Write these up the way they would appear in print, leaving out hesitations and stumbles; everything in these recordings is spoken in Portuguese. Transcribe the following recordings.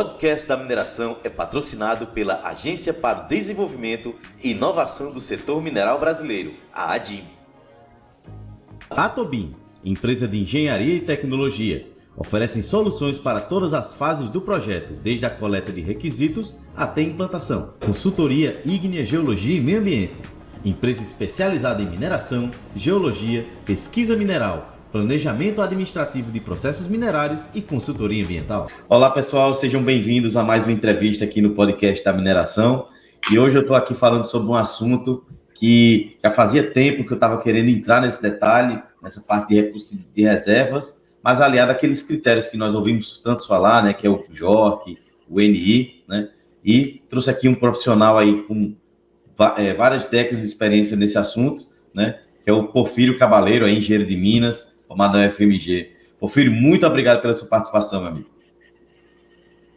podcast da mineração é patrocinado pela Agência para o Desenvolvimento e Inovação do Setor Mineral Brasileiro, a ADIM. Atobin, empresa de engenharia e tecnologia, oferecem soluções para todas as fases do projeto, desde a coleta de requisitos até a implantação. Consultoria ígnea, geologia e meio ambiente. Empresa especializada em mineração, geologia, pesquisa mineral, planejamento administrativo de processos minerários e consultoria ambiental. Olá pessoal, sejam bem-vindos a mais uma entrevista aqui no podcast da mineração. E hoje eu estou aqui falando sobre um assunto que já fazia tempo que eu estava querendo entrar nesse detalhe, nessa parte de recursos de reservas, mas aliado àqueles critérios que nós ouvimos tantos falar, né, que é o JORC, o NI, né, e trouxe aqui um profissional aí com várias décadas de experiência nesse assunto, né, que é o Porfírio Cabaleiro, engenheiro de Minas, formado na UFMG. Porfírio, muito obrigado pela sua participação, meu amigo.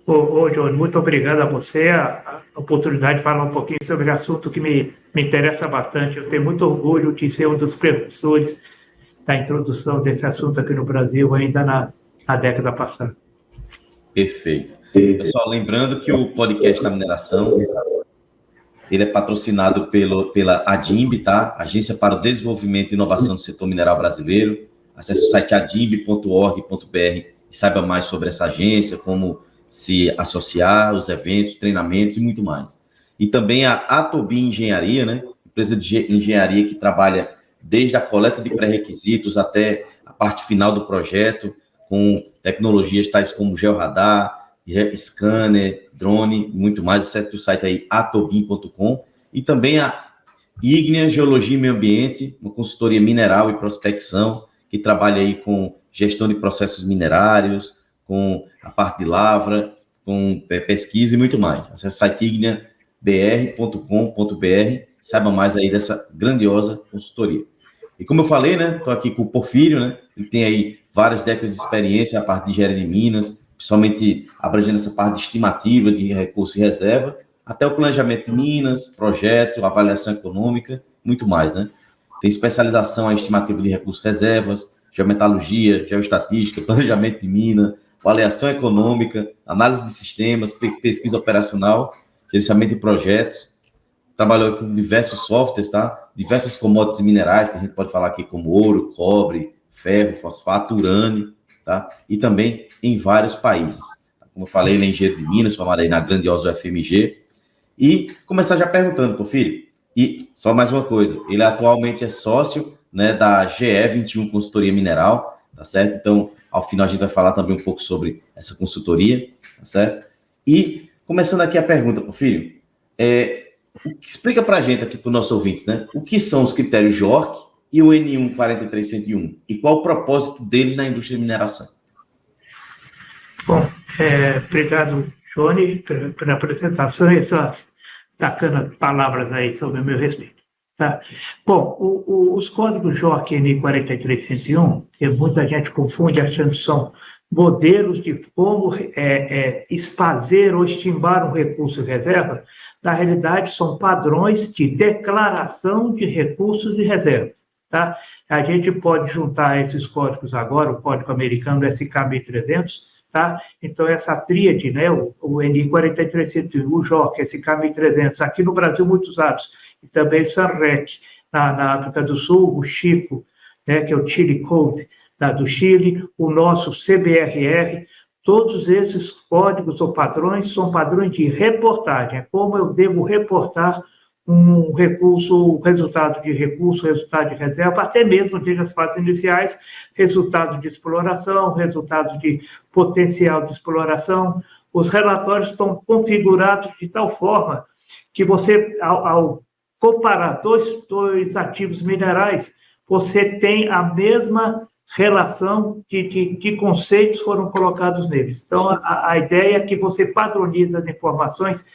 Ô, Johnny, muito obrigado a você, a oportunidade de falar um pouquinho sobre o assunto que me interessa bastante. Eu tenho muito orgulho de ser um dos precursores da introdução desse assunto aqui no Brasil, ainda na década passada. Perfeito. Pessoal, lembrando que o podcast da mineração, ele é patrocinado pela ADIMB, tá? Agência para o Desenvolvimento e Inovação do Setor Mineral Brasileiro. Acesse o site adimb.org.br e saiba mais sobre essa agência, como se associar, os eventos, treinamentos e muito mais. E também a Atobin Engenharia, né? Empresa de engenharia que trabalha desde a coleta de pré-requisitos até a parte final do projeto, com tecnologias tais como georradar, scanner, drone e muito mais. Acesse o site aí atobin.com. E também a Ígnea, Geologia e Meio Ambiente, uma consultoria mineral e prospecção, que trabalha aí com gestão de processos minerários, com a parte de lavra, com pesquisa e muito mais. Acesse o site igneabr.com.br, saiba mais aí dessa grandiosa consultoria. E como eu falei, né, estou aqui com o Porfírio, né, ele tem aí várias décadas de experiência na parte de engenharia de minas, principalmente abrangendo essa parte de estimativa de recurso e reserva, até o planejamento de minas, projeto, avaliação econômica, muito mais, né? Tem especialização em estimativa de recursos reservas, geometalurgia, geoestatística, planejamento de mina, avaliação econômica, análise de sistemas, pesquisa operacional, gerenciamento de projetos. Trabalhou com diversos softwares, tá? Diversas commodities minerais, que a gente pode falar aqui como ouro, cobre, ferro, fosfato, urânio, tá? E também em vários países. Como eu falei, ele é engenheiro de Minas, formado aí na grandiosa UFMG. E começar já perguntando, Porfírio, e só mais uma coisa, ele atualmente é sócio, né, da GE21 Consultoria Mineral, tá certo? Então, ao final a gente vai falar também um pouco sobre essa consultoria, tá certo? E, começando aqui a pergunta, Porfírio, explica pra gente aqui, para os nossos ouvintes, né, o que são os critérios JORC e o N1 4301, e qual o propósito deles na indústria de mineração? Bom, obrigado, Johnny, pela apresentação e essas bacanas palavras aí sobre o meu respeito. Tá? Bom, os códigos JORC NI 4301, que muita gente confunde achando que são modelos de como exfazer ou estimar um recurso de reserva, na realidade são padrões de declaração de recursos e reservas. Tá? A gente pode juntar esses códigos agora, o código americano do SK1300, tá? Então, essa tríade, né, o NI 4301, o JORC, SK1300, aqui no Brasil muito usados, e também o SANREC, na África do Sul, o Chico, né, que é o Chile Code do Chile, o nosso CBRR, todos esses códigos ou padrões são padrões de reportagem, é como eu devo reportar um recurso, resultado de recurso, resultado de reserva, até mesmo desde as fases iniciais, resultados de exploração, resultados de potencial de exploração. Os relatórios estão configurados de tal forma que você, ao comparar dois ativos minerais, você tem a mesma relação de conceitos foram colocados neles. Então, a ideia é que você padroniza as informações.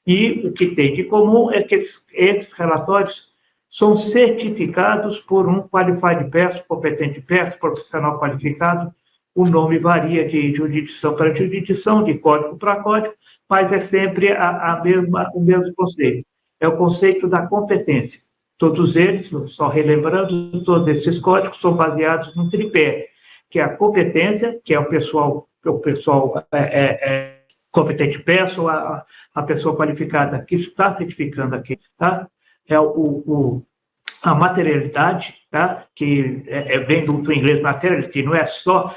E o que tem de comum é que esses relatórios são certificados por um qualified person, competente person, profissional qualificado. O nome varia de jurisdição para jurisdição, de código para código, mas é sempre o mesmo conceito. É o conceito da competência. Todos eles, só relembrando, todos esses códigos são baseados no tripé, que é a competência, que é o pessoal competente person, a pessoa qualificada que está certificando aqui, tá? É a materialidade, tá? Que vem do inglês materiality, não é só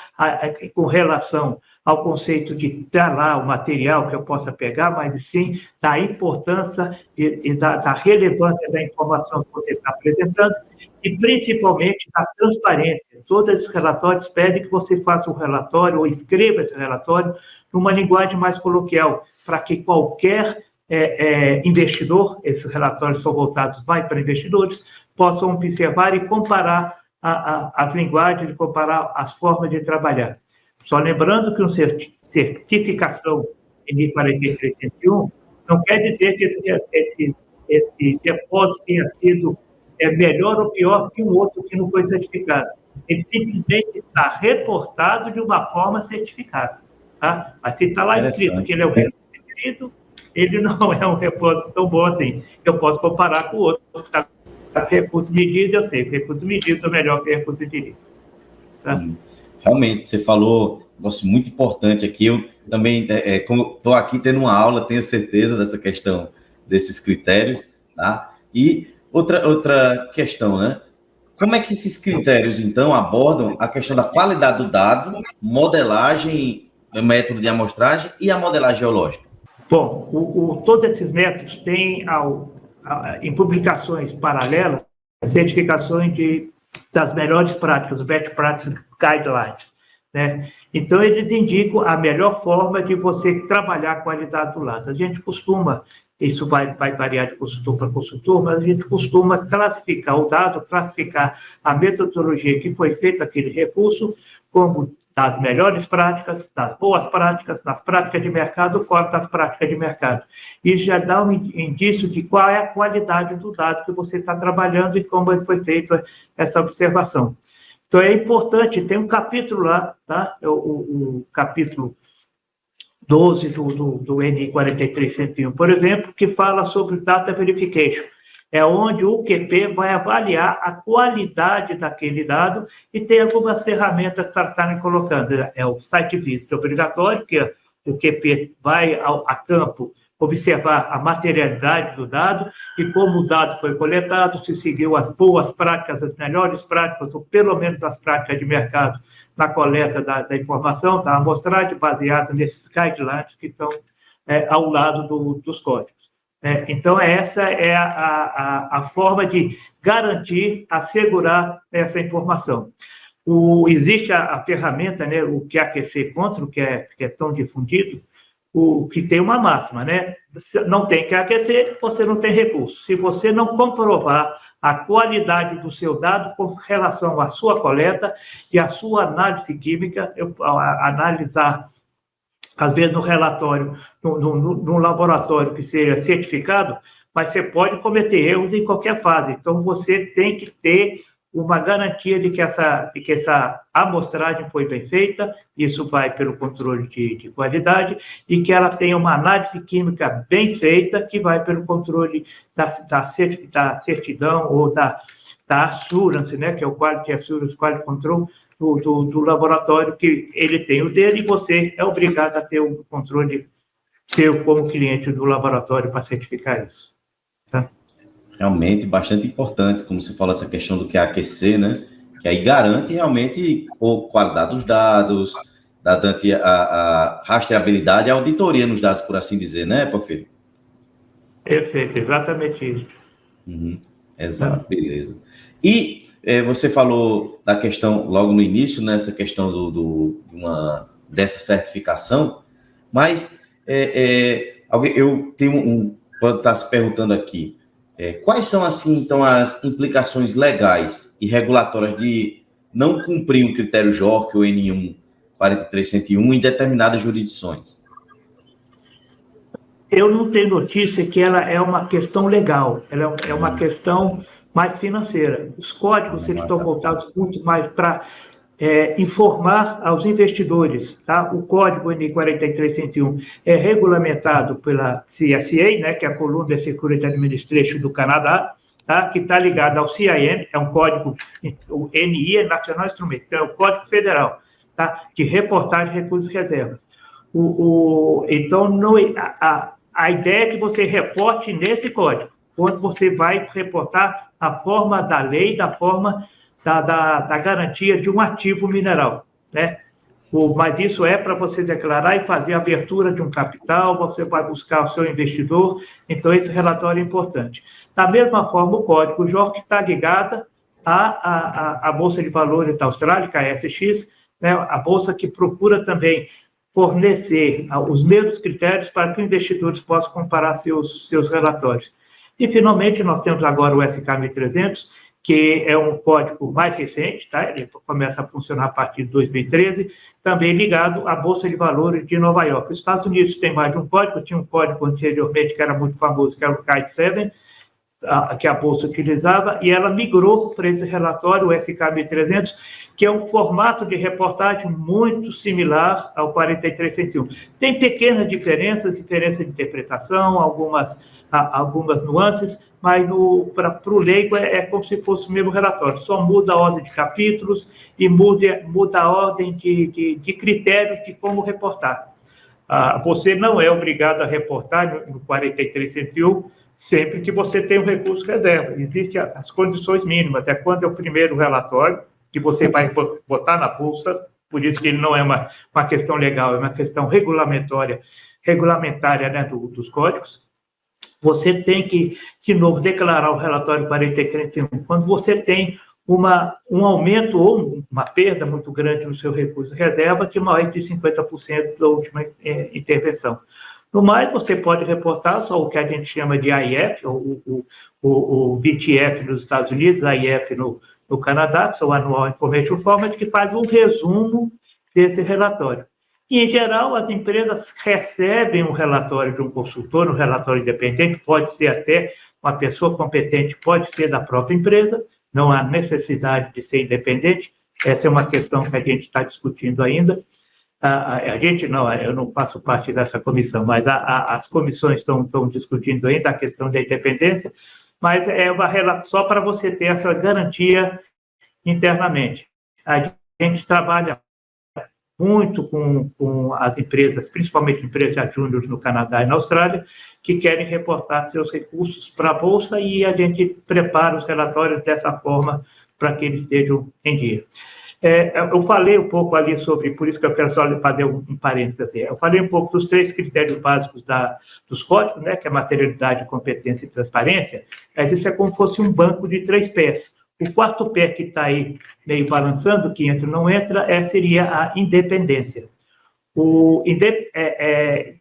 com relação ao conceito de estar lá o material que eu possa pegar, mas sim da importância e da relevância da informação que você está apresentando e principalmente da transparência. Todos esses relatórios pedem que você faça um relatório ou escreva esse relatório numa linguagem mais coloquial, para que qualquer investidor, esses relatórios são voltados mais para investidores, possam observar e comparar as linguagens, comparar as formas de trabalhar. Só lembrando que uma certificação em 4301 não quer dizer que esse depósito tenha sido melhor ou pior que um outro que não foi certificado. Ele simplesmente está reportado de uma forma certificada. Tá? Mas se está lá escrito que ele é o requerido, ele não é um repósito tão bom assim. Eu posso comparar com o outro que está recurso medido, eu sei que recurso medido é melhor que recurso dirigido. Tá? Realmente, você falou um negócio muito importante aqui. Eu também, como estou aqui tendo uma aula, tenho certeza dessa questão desses critérios, tá? E outra questão, né? Como é que esses critérios, então, abordam a questão da qualidade do dado, modelagem, método de amostragem e a modelagem geológica? Bom, todos esses métodos têm, em publicações paralelas, certificações das melhores práticas, Best Practice Guidelines. Né? Então, eles indicam a melhor forma de você trabalhar a qualidade do lado. A gente costuma, isso vai variar de consultor para consultor, mas a gente costuma classificar o dado, classificar a metodologia que foi feita aquele recurso como das melhores práticas, das boas práticas, das práticas de mercado, fora das práticas de mercado. Isso já dá um indício de qual é a qualidade do dado que você está trabalhando e como foi feita essa observação. Então, é importante, tem um capítulo lá, tá? O capítulo 12 do NI 4301, por exemplo, que fala sobre Data Verification. É onde o QP vai avaliar a qualidade daquele dado e tem algumas ferramentas para estarem colocando. É o site visit obrigatório, que o QP vai a campo observar a materialidade do dado e como o dado foi coletado, se seguiu as boas práticas, as melhores práticas, ou pelo menos as práticas de mercado na coleta da informação, da amostragem, baseada nesses guidelines que estão ao lado dos códigos. Então, essa é a forma de garantir, assegurar essa informação. Existe a ferramenta, né, o QAQC Control, que é tão difundido, que tem uma máxima, né? Não tem que aquecer, você não tem recurso. Se você não comprovar a qualidade do seu dado com relação à sua coleta e à sua análise química, analisar, às vezes, no relatório, no laboratório que seja certificado, mas você pode cometer erros em qualquer fase. Então, você tem que ter uma garantia de que essa amostragem foi bem feita, isso vai pelo controle de qualidade, e que ela tenha uma análise química bem feita, que vai pelo controle da certidão ou da assurance, né, que é o Quality Assurance, Quality Control do laboratório, que ele tem o dele, e você é obrigado a ter o controle seu como cliente do laboratório para certificar isso. Tá? Realmente bastante importante, como você falou, essa questão do QAQC, né? Que aí garante realmente a qualidade dos dados, garante a rastreabilidade, a auditoria nos dados, por assim dizer, né, Porfírio? Perfeito, exatamente isso. Exato, beleza. E você falou da questão, logo no início, né, essa questão dessa certificação, mas eu tenho pode estar se perguntando aqui, quais são, assim, então, as implicações legais e regulatórias de não cumprir um critério JORC ou N1 4301 em determinadas jurisdições? Eu não tenho notícia que ela é uma questão legal, ela é uma questão mais financeira. Os códigos eles estão voltados muito mais para informar aos investidores. Tá? O código NI 4301 é regulamentado pela CSA, né, que é a Columbia Security Administration do Canadá, tá? Que está ligado ao CIN, é um código, o NI é National Instrument, então é o Código Federal, tá? De reportagem de recursos e reservas. Então, a ideia é que você reporte nesse código, quando você vai reportar a forma da lei, da forma da garantia de um ativo mineral, né? Mas isso é para você declarar e fazer a abertura de um capital, você vai buscar o seu investidor, então esse relatório é importante. Da mesma forma, o código JORC está ligado à Bolsa de Valores da Austrália, que é a ASX, né, a Bolsa que procura também fornecer os mesmos critérios para que os investidores possam comparar seus relatórios. E, finalmente, nós temos agora o SK1300, que é um código mais recente, tá? Ele começa a funcionar a partir de 2013, também ligado à Bolsa de Valores de Nova York. Os Estados Unidos têm mais de um código, tinha um código anteriormente que era muito famoso, que era o CAID 7, que a Bolsa utilizava, e ela migrou para esse relatório, o SK1300, que é um formato de reportagem muito similar ao 4301. Tem pequenas diferença de interpretação, algumas nuances, mas para o leigo é como se fosse o mesmo relatório, só muda a ordem de capítulos e muda a ordem de critérios de como reportar. Você não é obrigado a reportar no 4301 sempre que você tem um recurso reserva. Existem as condições mínimas, é quando é o primeiro relatório que você vai botar na bolsa, por isso que ele não é uma questão legal, é uma questão regulamentária, né, dos códigos. Você tem que, de novo, declarar o relatório 4331 quando você tem um aumento ou uma perda muito grande no seu recurso reserva de mais de 50% da última intervenção. No mais, você pode reportar só o que a gente chama de AIF, o BTF nos Estados Unidos, AIF no Canadá, que são o Annual Information Format, que faz um resumo desse relatório. E, em geral, as empresas recebem um relatório de um consultor, um relatório independente, pode ser até uma pessoa competente, pode ser da própria empresa, não há necessidade de ser independente, essa é uma questão que a gente está discutindo ainda. A gente não, eu não faço parte dessa comissão, mas as comissões estão discutindo ainda a questão da independência, mas é só para você ter essa garantia internamente. A gente trabalha muito com as empresas, principalmente empresas júniores no Canadá e na Austrália, que querem reportar seus recursos para a Bolsa e a gente prepara os relatórios dessa forma para que eles estejam em dia. Eu falei um pouco ali sobre, por isso que eu quero só fazer um parênteses aqui, eu falei um pouco dos 3 critérios básicos dos códigos, né, que é materialidade, competência e transparência, mas isso é como se fosse um banco de 3 pés. O 4º pé que está aí meio balançando, que entra ou não entra, seria a independência.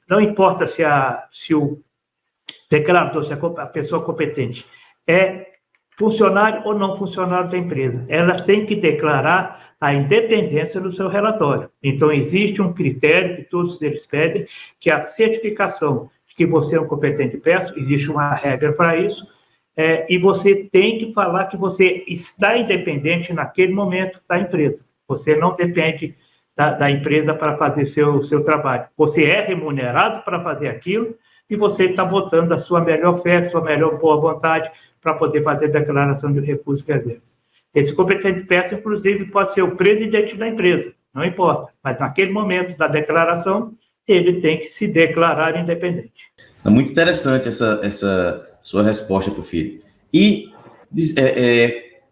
Não importa se o declarador, se a pessoa competente é funcionário ou não funcionário da empresa, ela tem que declarar a independência do seu relatório. Então, existe um critério que todos eles pedem, que é a certificação de que você é um competente peço, existe uma regra para isso, e você tem que falar que você está independente naquele momento da empresa. Você não depende da empresa para fazer seu trabalho. Você é remunerado para fazer aquilo e você está botando a sua melhor fé, sua melhor boa vontade para poder fazer a declaração de recursos e reservas. Esse competente peça, inclusive, pode ser o presidente da empresa, não importa, mas naquele momento da declaração, ele tem que se declarar independente. É muito interessante essa sua resposta, Porfírio. E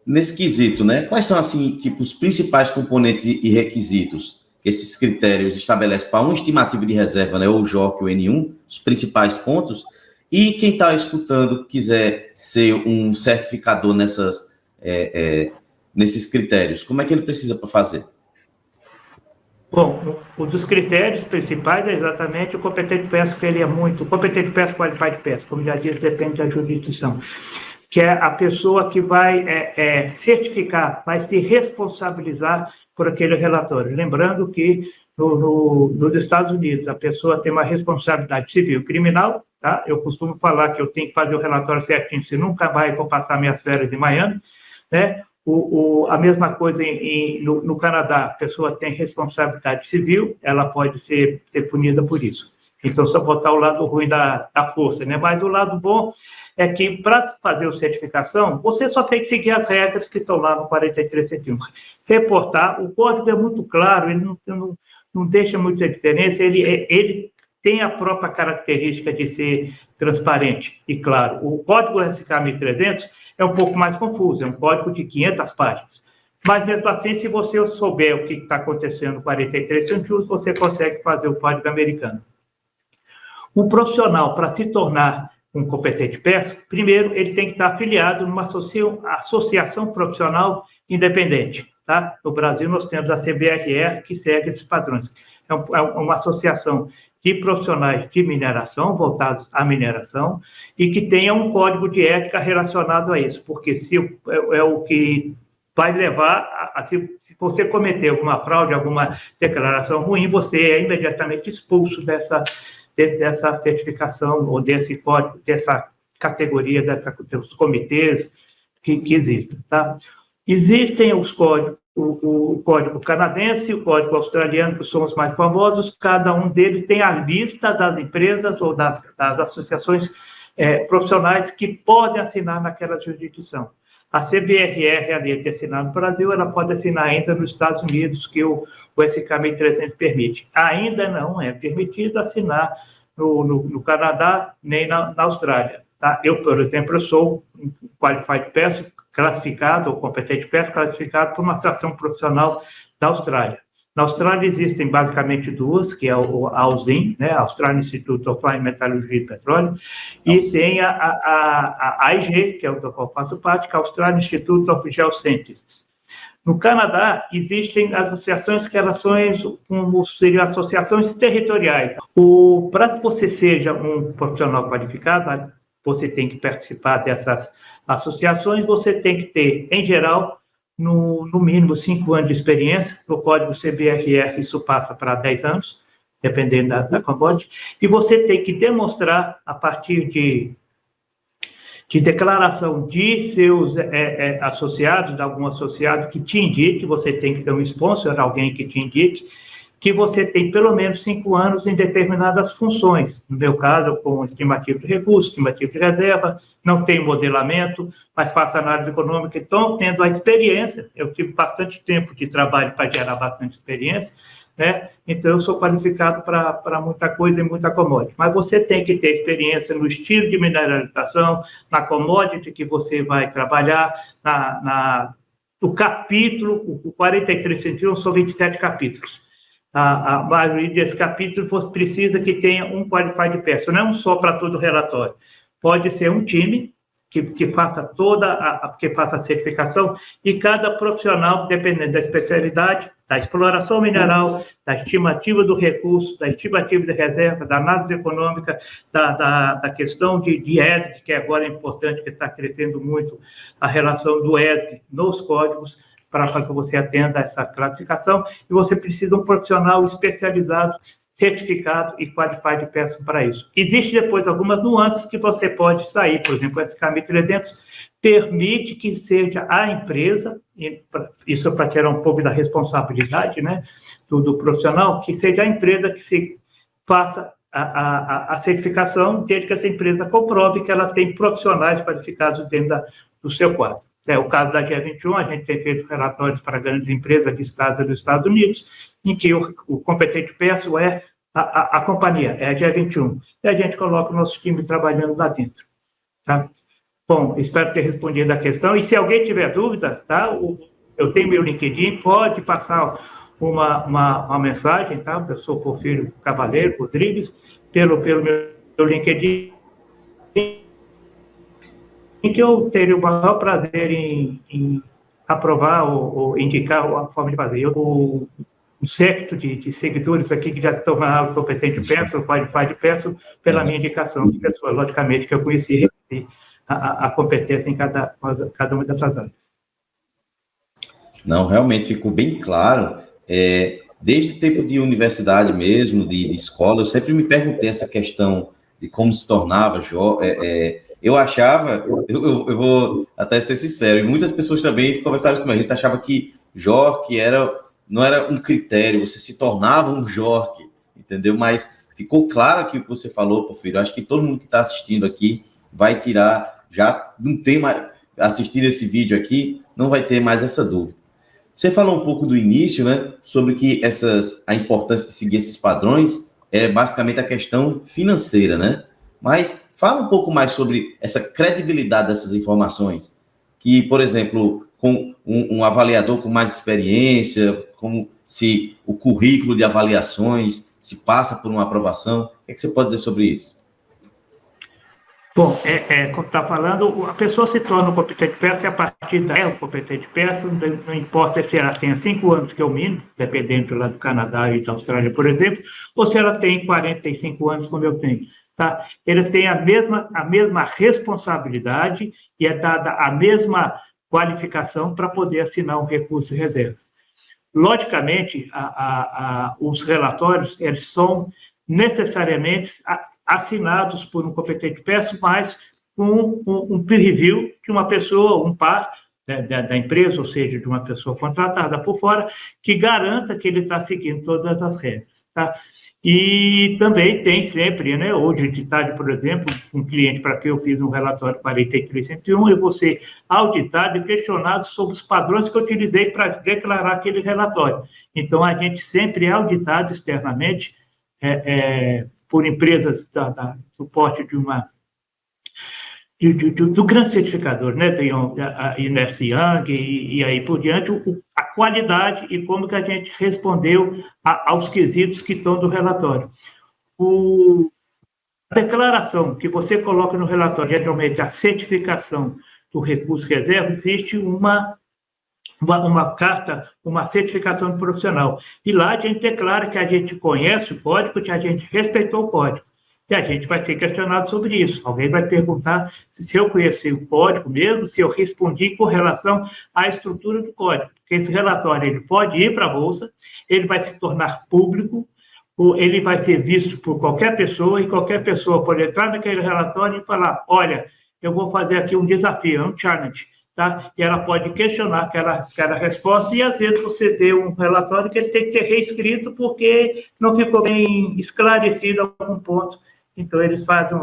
nesse quesito, né, quais são assim, tipo, os principais componentes e requisitos que esses critérios estabelecem para uma estimativa de reserva, né, ou o JORC ou o N1, os principais pontos, e quem está escutando quiser ser um certificador nesses critérios, como é que ele precisa para fazer? Bom, um dos critérios principais é exatamente o competente peça, que ele é muito... Competente peça, qualified peça, como já disse, depende da jurisdição, que é a pessoa que vai certificar, vai se responsabilizar por aquele relatório. Lembrando que nos Estados Unidos a pessoa tem uma responsabilidade civil e criminal, tá? Eu costumo falar que eu tenho que fazer o relatório certinho, se nunca mais vou passar minhas férias em Miami, né? A mesma coisa no Canadá, a pessoa tem responsabilidade civil, ela pode ser punida por isso. Então, só botar o lado ruim da força, né? Mas o lado bom é que, para fazer a certificação, você só tem que seguir as regras que estão lá no 4371. Reportar, o código é muito claro, ele não deixa muita diferença, ele tem a própria característica de ser transparente e claro. O código SK 1300 é um pouco mais confuso, é um código de 500 páginas. Mas, mesmo assim, se você souber o que está acontecendo no 43 centímetros, você consegue fazer o código americano. O profissional, para se tornar um competente PES, primeiro, ele tem que estar afiliado numa associação profissional independente. Tá? No Brasil, nós temos a CBRR, que segue esses padrões. É uma associação de profissionais de mineração, voltados à mineração, e que tenha um código de ética relacionado a isso, porque é o que vai levar se você cometer alguma fraude, alguma declaração ruim, você é imediatamente expulso dessa certificação ou desse código, dessa categoria, dos comitês que existem. Tá? Existem os códigos, o código canadense, o código australiano, que são os mais famosos, cada um deles tem a lista das empresas ou das associações profissionais que podem assinar naquela jurisdição. A CBRR, além de assinar no Brasil, ela pode assinar ainda nos Estados Unidos, que o SK 1300 permite. Ainda não é permitido assinar no Canadá, nem na Austrália. Tá? Eu, por exemplo, sou um Qualified PES classificado, ou competente PES classificado por uma associação profissional da Austrália. Na Austrália existem basicamente duas, que é a AUSIM, né, Australian Institute of Fine Metallurgy e Petróleo, e tem a AIG, que é o do qual faço parte, que é a Australian Institute of Geoscientists. No Canadá, existem associações que elas são como seriam associações territoriais. Para que você seja um profissional qualificado, você tem que participar dessas associações, você tem que ter, em geral, no mínimo 5 anos de experiência. No código CBRR, isso passa para 10 anos, dependendo da commodity, e você tem que demonstrar, a partir de declaração de seus associados, de algum associado que te indique, você tem que ter um sponsor, alguém que te indique, que você tem pelo menos 5 anos em determinadas funções. No meu caso, com estimativo de recurso, estimativo de reserva, não tenho modelamento, mas faço análise econômica. Então, tendo a experiência, eu tive bastante tempo de trabalho para gerar bastante experiência, né? Então, eu sou qualificado para muita coisa e muita commodity. Mas você tem que ter experiência no estilo de mineralização, na commodity que você vai trabalhar, no capítulo, o 43 centímetros são 27 capítulos. A maioria desses capítulos precisa que tenha um qualified person, não é um só para todo o relatório. Pode ser um time que faça que faça a certificação, e cada profissional, dependendo da especialidade, da exploração mineral, da estimativa do recurso, da estimativa de reserva, da análise econômica, da questão de ESG, que agora é importante, que está crescendo muito a relação do ESG nos códigos, para que você atenda a essa classificação, e você precisa de um profissional especializado, certificado e qualified person para isso. Existem depois algumas nuances que você pode sair, por exemplo, o SK 1300 permite que seja a empresa, isso para tirar um pouco da responsabilidade, né, do profissional, que seja a empresa que se faça a certificação, desde que essa empresa comprove que ela tem profissionais qualificados dentro do seu quadro. É o caso da G21, a gente tem feito relatórios para grandes empresas listadas dos Estados Unidos, em que o competente peço é a companhia, é a G21. E a gente coloca o nosso time trabalhando lá dentro. Tá? Bom, espero ter respondido a questão. E se alguém tiver dúvida, tá? Eu tenho meu LinkedIn, pode passar uma mensagem, tá? Eu sou Porfírio Cavaleiro Rodrigues, pelo meu LinkedIn, em que eu teria o maior prazer em aprovar ou indicar a forma de fazer. Um séquito de seguidores aqui que já se tornaram competente peço, qualified peço, pela minha indicação de pessoa. Logicamente que eu conheci a competência em cada uma dessas áreas. Não, realmente ficou bem claro. Desde o tempo de universidade mesmo, de escola, eu sempre me perguntei essa questão de como se tornava eu achava, eu vou até ser sincero, e muitas pessoas também conversaram comigo, a gente achava que JORC não era um critério, você se tornava um JORC, entendeu? Mas ficou claro que o que você falou, Porfírio. Acho que todo mundo que está assistindo aqui vai tirar, já não tem mais, assistindo esse vídeo aqui, não vai ter mais essa dúvida. Você falou um pouco do início, né, sobre que a importância de seguir esses padrões é basicamente a questão financeira, né? Mas fala um pouco mais sobre essa credibilidade dessas informações, que, por exemplo, com um avaliador com mais experiência, como se o currículo de avaliações se passa por uma aprovação. O que você pode dizer sobre isso? Bom, como está falando, a pessoa se torna um competente peça e a partir daí é um competente peça, não importa se ela tenha 5 anos, que é o mínimo, dependendo lá do Canadá e da Austrália, por exemplo, ou se ela tem 45 anos, como eu tenho. Tá? Ele tem a mesma responsabilidade e é dada a mesma qualificação para poder assinar um recurso de reserva. Logicamente, os relatórios eles são necessariamente assinados por um competente peça, mas com um peer review de uma pessoa, um par da empresa, ou seja, de uma pessoa contratada por fora, que garanta que ele está seguindo todas as regras. Tá? E também tem sempre, né, hoje de tarde, por exemplo, um cliente para quem eu fiz um relatório 4301, eu vou ser auditado e questionado sobre os padrões que eu utilizei para declarar aquele relatório. Então, a gente sempre é auditado externamente por empresas do porte do grande certificador, né? Tem a Ernst Young e aí por diante, a qualidade e como que a gente respondeu aos quesitos que estão do relatório. A declaração que você coloca no relatório, geralmente a certificação do recurso reserva, existe uma carta, uma certificação de profissional. E lá a gente declara que a gente conhece o código, que a gente respeitou o código. E a gente vai ser questionado sobre isso. Alguém vai perguntar se eu conheci o código mesmo, se eu respondi com relação à estrutura do código. Porque esse relatório ele pode ir para a Bolsa, ele vai se tornar público, ele vai ser visto por qualquer pessoa, e qualquer pessoa pode entrar naquele relatório e falar, olha, eu vou fazer aqui um desafio, um challenge. Tá? E ela pode questionar aquela resposta, e às vezes você vê um relatório que ele tem que ser reescrito porque não ficou bem esclarecido algum ponto. Então, eles fazem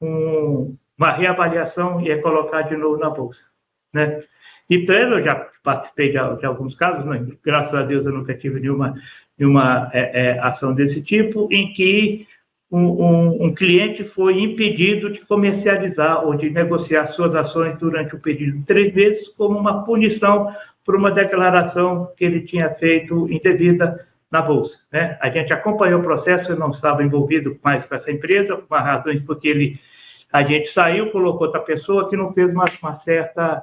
uma reavaliação e é colocado de novo na Bolsa. Né? Então, eu já participei de alguns casos, mas, graças a Deus eu nunca tive nenhuma ação desse tipo, em que um cliente foi impedido de comercializar ou de negociar suas ações durante um período de 3 meses como uma punição por uma declaração que ele tinha feito indevida na Bolsa. Né? A gente acompanhou o processo, eu não estava envolvido mais com essa empresa, por razões porque a gente saiu, colocou outra pessoa que não fez uma certa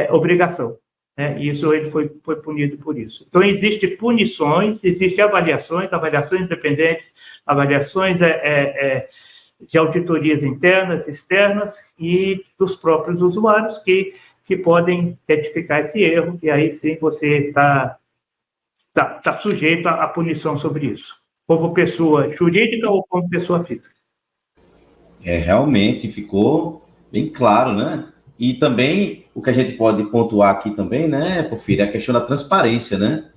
obrigação. Né? E isso ele foi punido por isso. Então, existem punições, existem avaliações independentes, avaliações de auditorias internas, externas e dos próprios usuários que podem identificar esse erro, e aí sim você está sujeito à punição sobre isso, como pessoa jurídica ou como pessoa física. Realmente ficou bem claro, né? E também o que a gente pode pontuar aqui também, né, Porfírio, é a questão da transparência, né,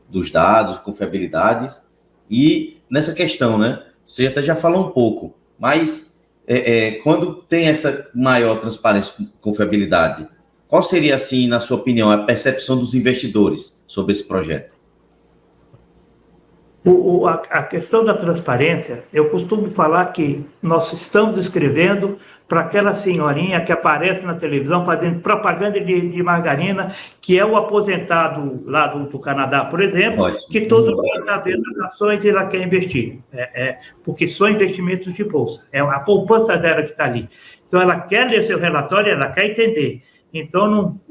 dos dados, confiabilidades. E nessa questão, né, você até já falou um pouco, mas quando tem essa maior transparência e confiabilidade, qual seria, assim, na sua opinião, a percepção dos investidores sobre esse projeto? A questão da transparência, eu costumo falar que nós estamos escrevendo para aquela senhorinha que aparece na televisão fazendo propaganda de margarina, que é o aposentado lá do Canadá, por exemplo, ótimo, que todo mundo está vendo as ações e ela quer investir, porque são investimentos de bolsa, é a poupança dela que está ali. Então, ela quer ler seu relatório, ela quer entender. Então, no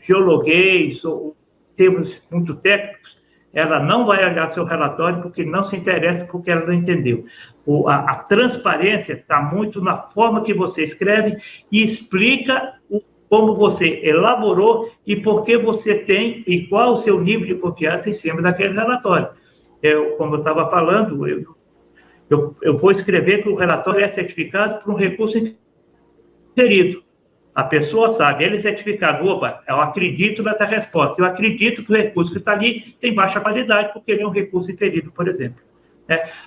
geologuês, ou termos muito técnicos, ela não vai olhar seu relatório porque não se interessa, porque ela não entendeu. A transparência está muito na forma que você escreve e explica como você elaborou e por que você tem e qual o seu nível de confiança em cima daquele relatório. Como eu estava falando, eu vou escrever que o relatório é certificado por um recurso inferido. A pessoa sabe, ele é certificado, opa, eu acredito nessa resposta, eu acredito que o recurso que está ali tem baixa qualidade, porque ele é um recurso inferido, por exemplo.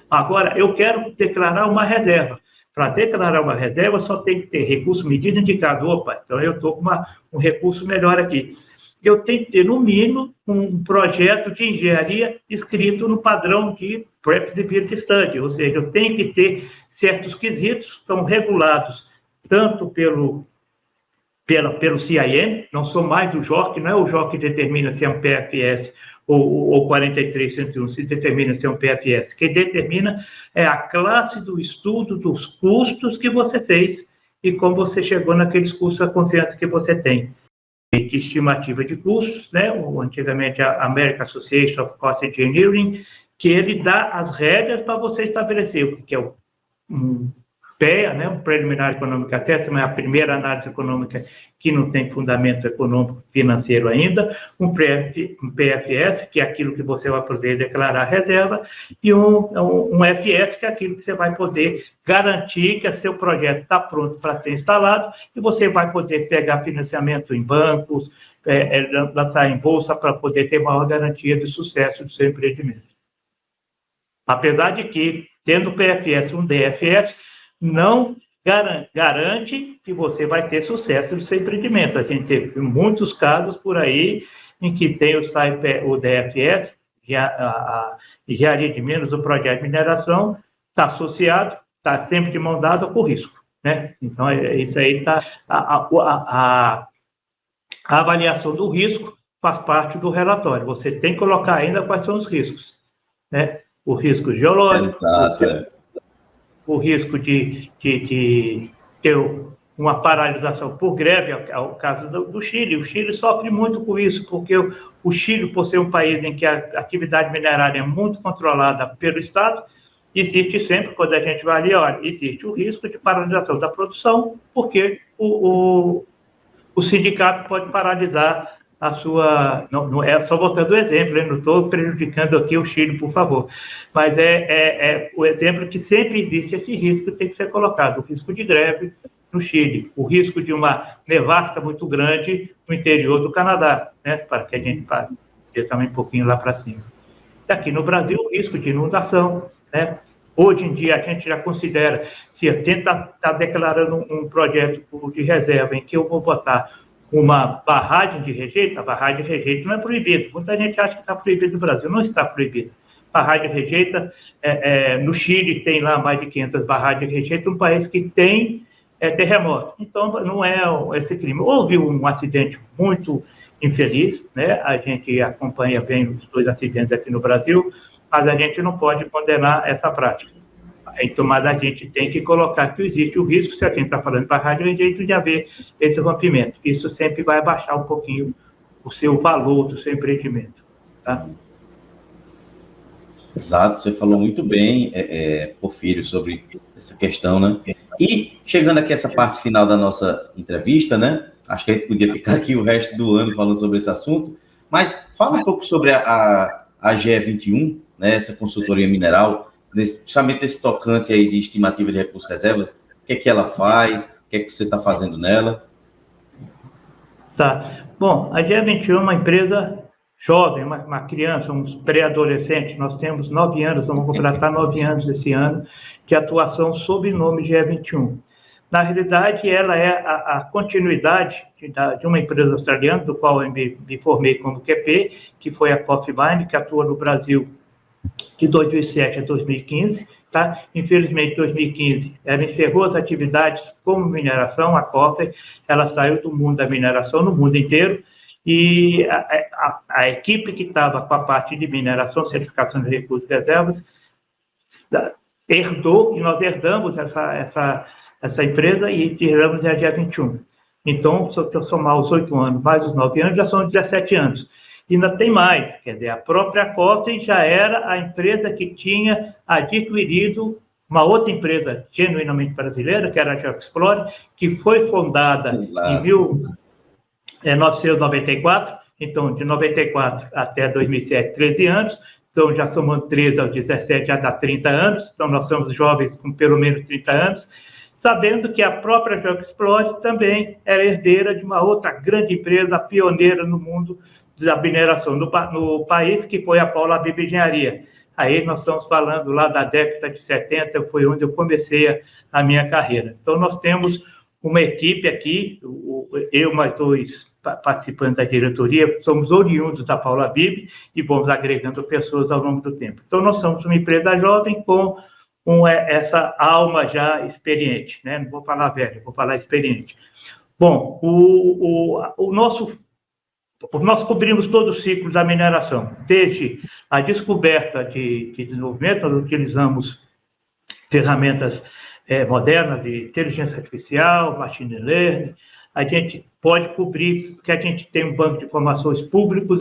Agora, eu quero declarar uma reserva. Para declarar uma reserva, só tem que ter recurso medido indicado, opa, então eu estou com um recurso melhor aqui. eu tenho que ter, no mínimo, um projeto de engenharia escrito no padrão de Pre-Feasibility Study, ou seja, eu tenho que ter certos quesitos que estão regulados tanto pelo CIM, não sou mais do JOC, não é o JOC que determina se é um PFS ou 43.101, se determina se é um PFS. Quem determina é a classe do estudo dos custos que você fez e como você chegou naqueles custos, a confiança que você tem. De estimativa de custos, né? Antigamente a American Association of Cost Engineering, que ele dá as regras para você estabelecer o que é o PEA, né? Um Preliminary Economic Assessment, é a primeira análise econômica que não tem fundamento econômico financeiro ainda, um PFS, que é aquilo que você vai poder declarar reserva, e um FS, que é aquilo que você vai poder garantir que seu projeto está pronto para ser instalado, e você vai poder pegar financiamento em bancos, lançar em bolsa para poder ter maior garantia de sucesso do seu empreendimento. Apesar de que, tendo PFS um DFS, não garante que você vai ter sucesso no seu empreendimento. A gente teve muitos casos por aí em que tem o DFS, a engenharia de minas, o projeto de mineração, está associado, está sempre de mão dada com risco, né? Então, isso aí está... A avaliação do risco faz parte do relatório. Você tem que colocar ainda quais são os riscos, né? O risco geológico, o risco de ter uma paralisação por greve, é o caso do Chile. O Chile sofre muito com isso, porque o Chile, por ser um país em que a atividade minerária é muito controlada pelo Estado, existe sempre, quando a gente vai ali, olha, existe o risco de paralisação da produção, porque o sindicato pode paralisar a sua... Não é só voltando o exemplo, eu não estou prejudicando aqui o Chile, por favor, mas é o exemplo que sempre existe esse risco que tem que ser colocado, o risco de greve no Chile, o risco de uma nevasca muito grande no interior do Canadá, né, para que a gente passe também um pouquinho lá para cima. E aqui no Brasil, o risco de inundação, né? Hoje em dia, a gente já considera, se a gente está declarando um projeto de reserva em que eu vou botar uma barragem de rejeito, a barragem de rejeito não é proibida. Muita gente acha que está proibido no Brasil, não está proibida. Barragem de rejeito, no Chile tem lá mais de 500 barragens de rejeito, um país que tem terremoto. Então, não é esse crime. Houve um acidente muito infeliz, né? A gente acompanha bem os 2 acidentes aqui no Brasil, mas a gente não pode condenar essa prática. Mas a gente tem que colocar que existe o risco, se a gente está falando de barragem, de jeito de haver esse rompimento. Isso sempre vai abaixar um pouquinho o seu valor do seu empreendimento. Tá? Exato, você falou muito bem, Porfírio, sobre essa questão, né? E chegando aqui a essa parte final da nossa entrevista, né? Acho que a gente podia ficar aqui o resto do ano falando sobre esse assunto, mas fala um pouco sobre a GE21, né? Essa consultoria mineral, principalmente nesse tocante aí de estimativa de recursos e reservas, o que é que ela faz, o que é que você está fazendo nela? Tá. Bom, a GE21 é uma empresa jovem, uma criança, uns pré-adolescentes. Nós temos 9 anos, vamos completar 9 anos esse ano, de atuação sob o nome GE21. Na realidade, ela é a continuidade de uma empresa australiana, do qual eu me formei como QP, que foi a Coffee Mine, que atua no Brasil de 2007 a 2015, tá? Infelizmente, em 2015, ela encerrou as atividades como mineração, a Coffee, ela saiu do mundo da mineração no mundo inteiro, e a equipe que estava com a parte de mineração, certificação de recursos e reservas, herdou, e nós herdamos essa empresa e tiramos a GE21. Então, se eu somar os 8 anos mais os 9 anos, já são 17 anos. E ainda tem mais, quer dizer, a própria Coffee já era a empresa que tinha adquirido uma outra empresa genuinamente brasileira, que era a GeoExplore, que foi fundada em 1994, então, de 94 até 2007, 13 anos, então, já somando 13 aos 17, já dá 30 anos, então nós somos jovens com pelo menos 30 anos, sabendo que a própria GeoExplore também era herdeira de uma outra grande empresa pioneira no mundo da mineração no país, que foi a Paula Biba Engenharia. Aí nós estamos falando lá da década de 70, foi onde eu comecei a minha carreira. Então, nós temos uma equipe aqui, eu mais 2 participando da diretoria, somos oriundos da Paula Bib e vamos agregando pessoas ao longo do tempo. Então, nós somos uma empresa jovem com essa alma já experiente, né? Não vou falar velho, vou falar experiente. Bom, nós cobrimos todo o ciclo da mineração, desde a descoberta de desenvolvimento, nós utilizamos ferramentas modernas de inteligência artificial, machine learning. A gente pode cobrir, porque a gente tem um banco de informações públicos,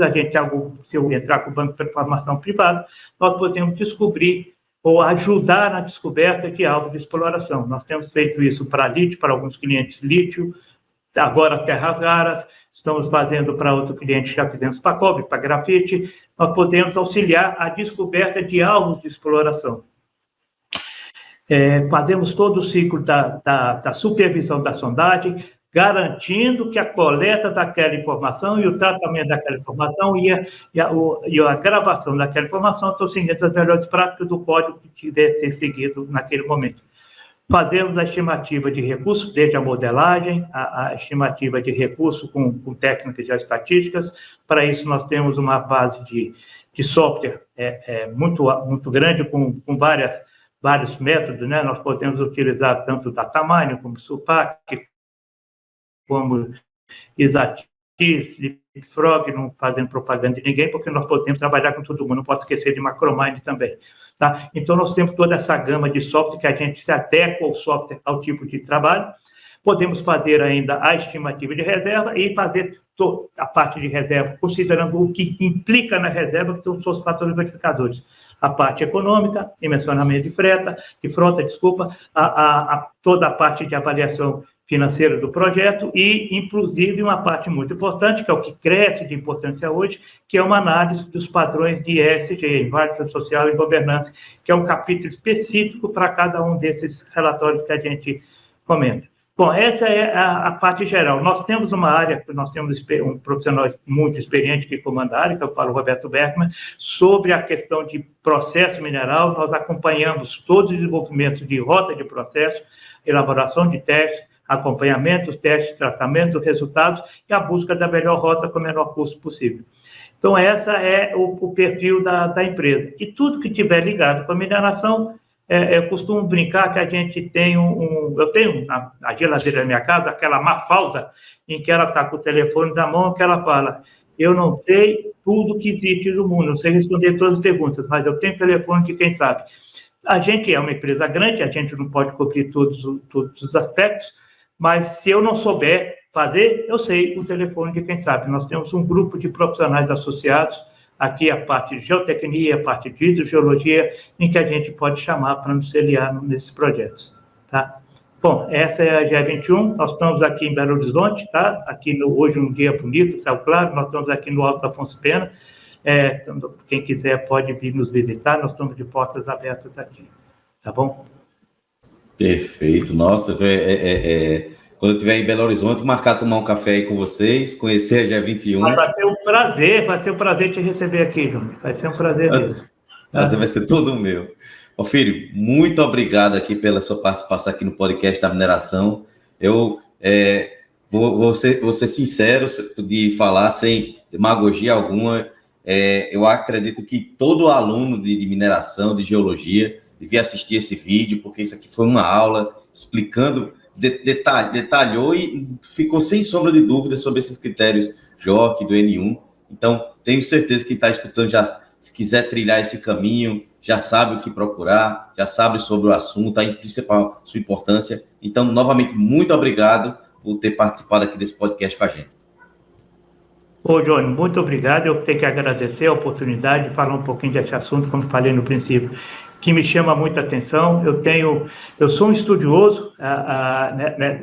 se eu entrar com o banco de informação privado, nós podemos descobrir ou ajudar na descoberta de alvos de exploração. Nós temos feito isso para lítio, para alguns clientes lítio, agora terras raras, estamos fazendo para outro cliente, já fizemos para cobre, para grafite, nós podemos auxiliar a descoberta de alvos de exploração. Fazemos todo o ciclo da supervisão da sondagem, garantindo que a coleta daquela informação e o tratamento daquela informação e a gravação daquela informação estão seguindo as melhores práticas do código que deve ser seguido naquele momento. Fazemos a estimativa de recursos, desde a modelagem, a estimativa de recursos com técnicas estatísticas. Para isso, nós temos uma base de software muito grande, com vários métodos, né? Nós podemos utilizar tanto DataMine, como SUPAC, como Exatis, Leapfrog, não fazendo propaganda de ninguém, porque nós podemos trabalhar com todo mundo, não posso esquecer de Macromine também. Tá? Então, nós temos toda essa gama de software que a gente se adequa ao software, ao tipo de trabalho. Podemos fazer ainda a estimativa de reserva e fazer toda a parte de reserva, considerando o que implica na reserva, que são os fatores verificadores. A parte econômica, dimensionamento de frota, toda a parte de avaliação financeira do projeto e, inclusive, uma parte muito importante, que é o que cresce de importância hoje, que é uma análise dos padrões de ESG, Environment, Social e Governance, que é um capítulo específico para cada um desses relatórios que a gente comenta. Bom, essa é a parte geral. Nós temos uma área, nós temos um profissional muito experiente que comanda a área, que é o Paulo Roberto Bergman, sobre a questão de processo mineral. Nós acompanhamos todo o desenvolvimento de rota de processo, elaboração de testes, acompanhamento, testes, tratamento, resultados e a busca da melhor rota com o menor custo possível. Então, essa é o perfil da empresa. E tudo que tiver ligado com a mineração, eu costumo brincar que a gente tem eu tenho na geladeira da minha casa aquela Mafalda, em que ela está com o telefone na mão, que ela fala: eu não sei tudo que existe no mundo, não sei responder todas as perguntas, mas eu tenho telefone de quem sabe. A gente é uma empresa grande, a gente não pode cobrir todos os aspectos, mas se eu não souber fazer, eu sei o telefone de quem sabe. Nós temos um grupo de profissionais associados, aqui a parte de geotecnia, a parte de hidrogeologia, em que a gente pode chamar para nos auxiliar nesses projetos. Tá? Bom, essa é a GE21, nós estamos aqui em Belo Horizonte, tá? Aqui hoje um dia bonito, céu claro, nós estamos aqui no Alto Afonso Pena, quem quiser pode vir nos visitar, nós estamos de portas abertas aqui, tá bom? Perfeito, nossa, quando eu estiver em Belo Horizonte, marcar tomar um café aí com vocês, conhecer a GE21. Vai ser um prazer te receber aqui, João, vai ser um prazer mesmo. Prazer vai ser todo meu. Porfírio, muito obrigado aqui pela sua participação aqui no podcast da mineração. Eu vou ser sincero de falar sem demagogia alguma. Eu acredito que todo aluno de mineração, de geologia, devia assistir esse vídeo, porque isso aqui foi uma aula explicando, detalhou e ficou sem sombra de dúvida sobre esses critérios JOC, do N1. Então, tenho certeza que quem está escutando, já, se quiser trilhar esse caminho, já sabe o que procurar, já sabe sobre o assunto, a principal sua importância. Então, novamente, muito obrigado por ter participado aqui desse podcast com a gente. Ô, Johnny, muito obrigado. Eu tenho que agradecer a oportunidade de falar um pouquinho desse assunto, como falei no princípio, que me chama muita atenção. Eu sou um estudioso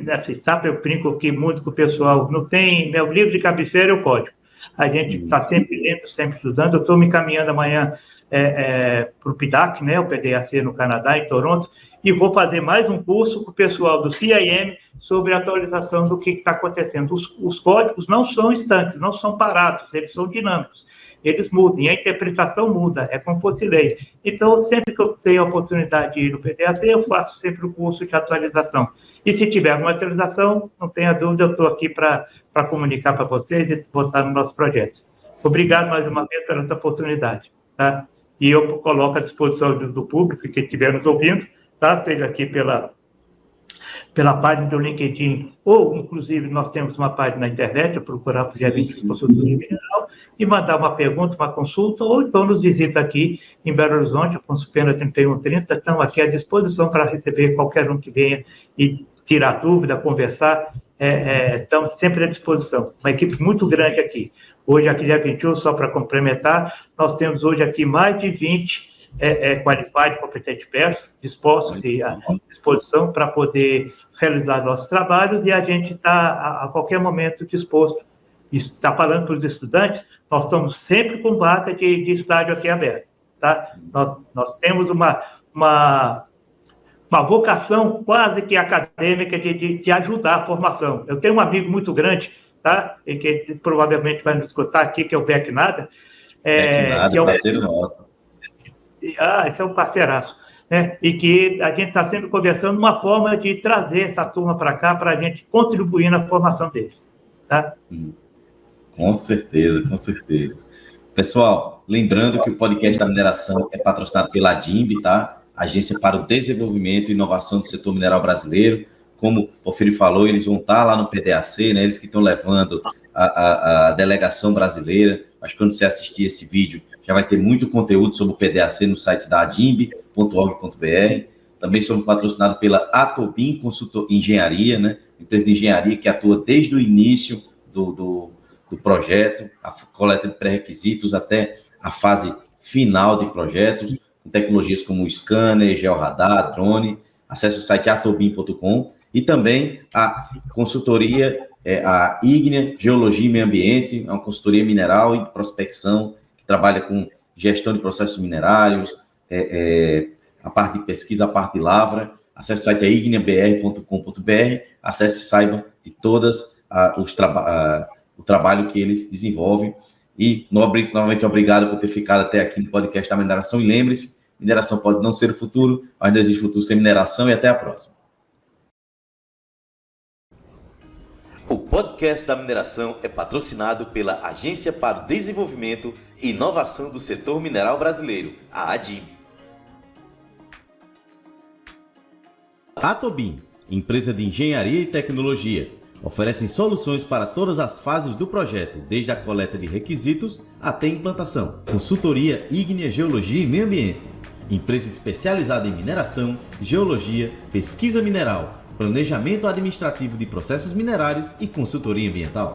nessa etapa, eu brinco aqui muito com o pessoal. Não tem, meu livro de cabeceira é o código. A gente está sempre lendo, sempre estudando. Eu estou me encaminhando amanhã para o PDAC, né, o PDAC no Canadá, em Toronto, e vou fazer mais um curso com o pessoal do CIM sobre a atualização do que está acontecendo. Os códigos não são estanques, não são parados, eles são dinâmicos. Eles mudam, e a interpretação muda, é como fosse lei. Então, sempre que eu tenho a oportunidade de ir no PDAC, eu faço sempre o curso de atualização. E se tiver alguma atualização, não tenha dúvida, eu estou aqui para para comunicar para vocês e botar nos nossos projetos. Obrigado mais uma vez pela essa oportunidade. Tá? E eu coloco à disposição do público que estiver nos ouvindo, tá? Seja aqui pela página do LinkedIn, ou, inclusive, nós temos uma página na internet, eu procurar por Gerente de Consultoria Mineral, e mandar uma pergunta, uma consulta, ou então nos visita aqui em Belo Horizonte, com Supena 3130, estamos aqui à disposição para receber qualquer um que venha e tirar dúvida, conversar, estamos sempre à disposição. Uma equipe muito grande aqui. Hoje, aqui dia 21, só para complementar, nós temos hoje aqui mais de 20 qualified, competente persons, dispostos e à disposição para poder realizar nossos trabalhos, e a gente está, a qualquer momento, disposto. Está falando para os estudantes, nós estamos sempre com vaga de estágio aqui aberto. Tá? Nós temos uma vocação quase que acadêmica de ajudar a formação. Eu tenho um amigo muito grande, tá? E que provavelmente vai nos escutar aqui, que é o Beck Nada. Que é um parceiro nosso. Esse é um parceiraço. Né? E que a gente está sempre conversando uma forma de trazer essa turma para cá, para a gente contribuir na formação deles. Tá? Com certeza, com certeza. Pessoal, lembrando que o podcast da mineração é patrocinado pela ADIMB, tá? Agência para o Desenvolvimento e Inovação do Setor Mineral Brasileiro. Como o Porfírio falou, eles vão estar lá no PDAC, né? Eles que estão levando a delegação brasileira. Acho que quando você assistir esse vídeo, já vai ter muito conteúdo sobre o PDAC no site da adimb.org.br. Também somos patrocinados pela Atobin Consultor Engenharia, né? Empresa de engenharia que atua desde o início do projeto, a coleta de pré-requisitos até a fase final de projetos, com tecnologias como scanner, georradar, drone. Acesse o site atobin.com e também a consultoria, a Ígnea Geologia e Meio Ambiente, é uma consultoria mineral e de prospecção que trabalha com gestão de processos minerários, a parte de pesquisa, a parte de lavra. Acesse o site igneabr.com.br, acesse e saiba de todas o trabalho que eles desenvolvem. E, novamente, obrigado por ter ficado até aqui no podcast da mineração. E lembre-se, mineração pode não ser o futuro, mas não existe futuro sem mineração. E até a próxima. O podcast da mineração é patrocinado pela Agência para o Desenvolvimento e Inovação do Setor Mineral Brasileiro, a ADIM. Atobin, empresa de engenharia e tecnologia, oferecem soluções para todas as fases do projeto, desde a coleta de requisitos até a implantação. Consultoria Ígnea Geologia e Meio Ambiente, empresa especializada em mineração, geologia, pesquisa mineral, planejamento administrativo de processos minerários e consultoria ambiental.